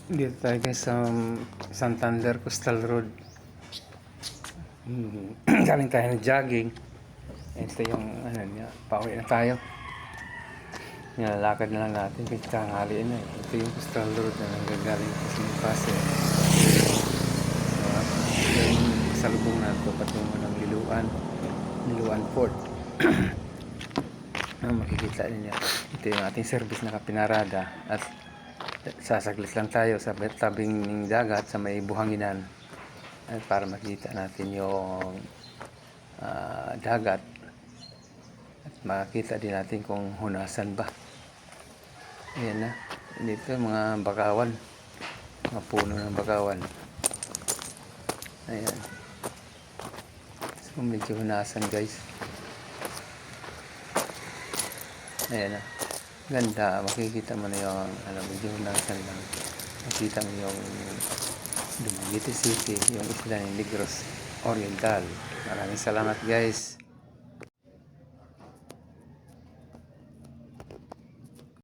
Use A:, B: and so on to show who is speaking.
A: Dito tayo guys sa Santander Coastal Road. Galing tayo ng jogging. Ito yung ano niya, pauwi na tayo. Nilalakad na lang natin kasi tanghali na eh. Ito yung Coastal Road na nanggagaling sa Sinipaso. So, yung salubong na ito patungo ng Liluan Port. Makikita ninyo. Ito yung ating service na kapinarada at sasaglit lang tayo sa tabing dagat sa may buhanginan para makita natin yung dagat at makita din natin kung hunasan ba. Ayan na, dito mga bakawan, mga puno ng bakawan. Ayan, so medyo hunasan guys. Ayan na, ganda, makikita mo na yung medyo hunasan lang. Makita mo yung Dumaguete City, yung isla ng Negros Oriental. Maraming salamat guys.